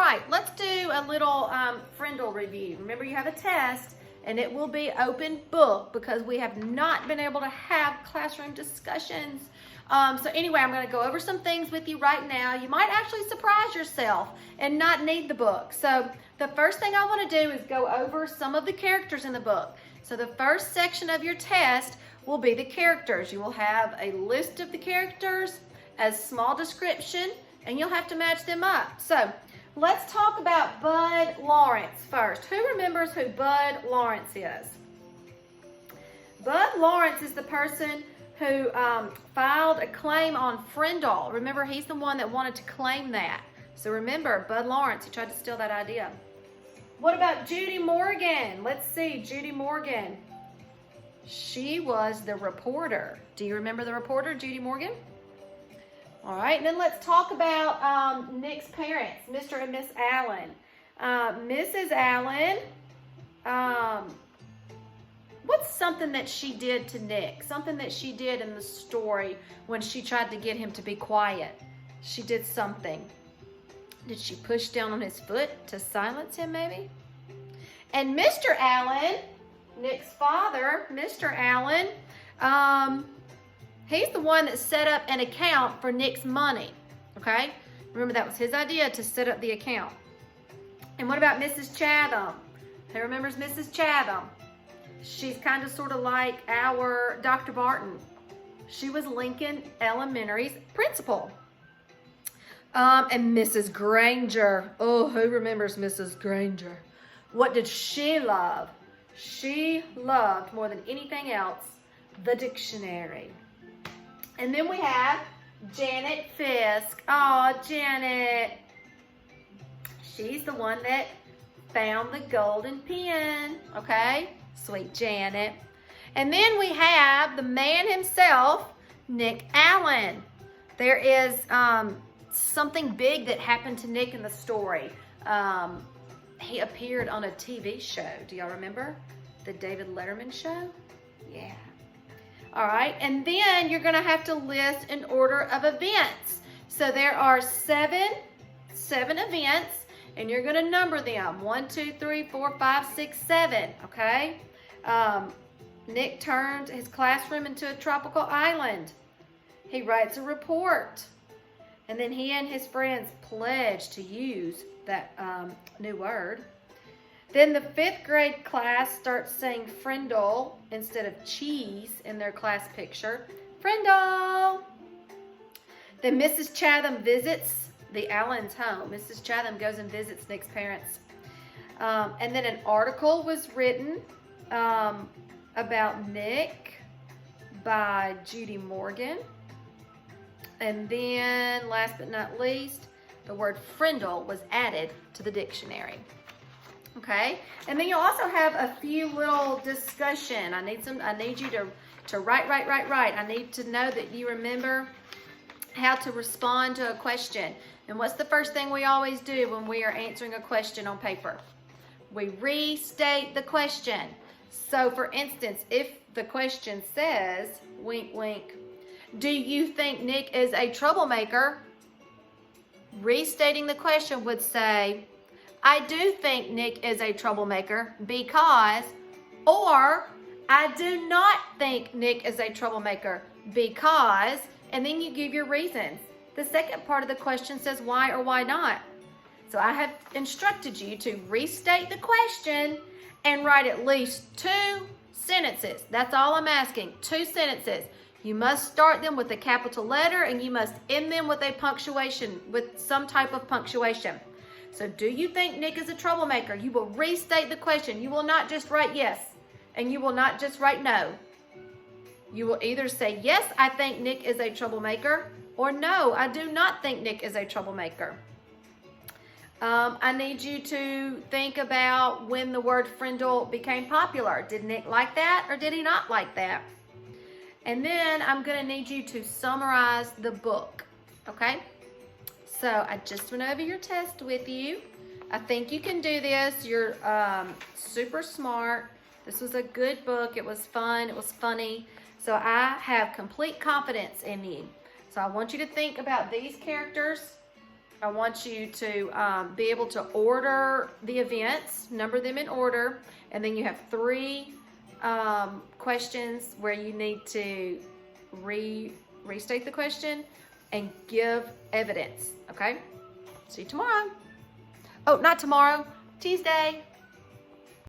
right, let's do a little Frindle review. Remember, you have a test, and it will be open book because we have not been able to have classroom discussions. So anyway, I'm going to go over some things with you right now. You might actually surprise yourself and not need the book. So the first thing I want to do is go over some of the characters in the book. So the first section of your test will be the characters. You will have a list of the characters, a small description, and you'll have to match them up. So let's talk about Bud Lawrence first. Who remembers who Bud Lawrence is? Bud Lawrence is the person who filed a claim on Frindle. Remember, he's the one that wanted to claim that. So remember, Bud Lawrence, he tried to steal that idea. What about Judy Morgan? Let's see, Judy Morgan. She was the reporter. Do you remember the reporter, Judy Morgan? All right, and then let's talk about Nick's parents, Mr. and Miss Allen. Mrs. Allen, what's something that she did to Nick? Something that she did in the story when she tried to get him to be quiet. She did something. Did she push down on his foot to silence him, maybe? And Mr. Allen, Nick's father, Mr. Allen, he's the one that set up an account for Nick's money, okay? Remember, that was his idea to set up the account. And what about Mrs. Chatham? Who remembers Mrs. Chatham? She's kind of sort of like our Dr. Barton. She was Lincoln Elementary's principal. And Mrs. Granger. Oh, who remembers Mrs. Granger? What did she love? She loved, more than anything else, the dictionary. And then we have Janet Fisk. Oh, Janet. She's the one that found the golden pen, okay? Sweet Janet. And then we have the man himself, Nick Allen. There is something big that happened to Nick in the story. He appeared on a TV show. Do y'all remember? The David Letterman show? Yeah. All right, and then you're gonna have to list an order of events. So there are seven events, and you're gonna number them. 1, 2, 3, 4, 5, 6, 7, okay? Nick turned his classroom into a tropical island. He writes a report. And then he and his friends pledge to use that new word. Then the 5th grade class starts saying Frindle instead of cheese in their class picture. Frindle! Then Mrs. Chatham visits the Allen's home. Mrs. Chatham goes and visits Nick's parents. And then an article was written about Nick by Judy Morgan. And then, last but not least, the word Frindle was added to the dictionary. Okay? And then you'll also have a few little discussion. I need you to write. I need to know that you remember how to respond to a question. And what's the first thing we always do when we are answering a question on paper? We restate the question. So, for instance, if the question says, wink, wink, do you think Nick is a troublemaker? Restating the question would say, I do think Nick is a troublemaker because, or I do not think Nick is a troublemaker because, and then you give your reasons. The second part of the question says why or why not. So I have instructed you to restate the question and write at least 2 sentences. That's all I'm asking, 2 sentences. You must start them with a capital letter and you must end them with a punctuation, with some type of punctuation. So do you think Nick is a troublemaker? You will restate the question. You will not just write yes and you will not just write no. You will either say, yes, I think Nick is a troublemaker, or no, I do not think Nick is a troublemaker. I need you to think about when the word Frindle became popular. Did Nick like that or did he not like that? And then I'm going to need you to summarize the book, okay? So I just went over your test with you. I think you can do this. You're super smart. This was a good book. It was fun. It was funny. So I have complete confidence in you. So I want you to think about these characters I want you to be able to order the events, number them in order, and then you have 3 questions where you need to restate the question and give evidence, okay? See you tomorrow. Oh, not tomorrow, Tuesday.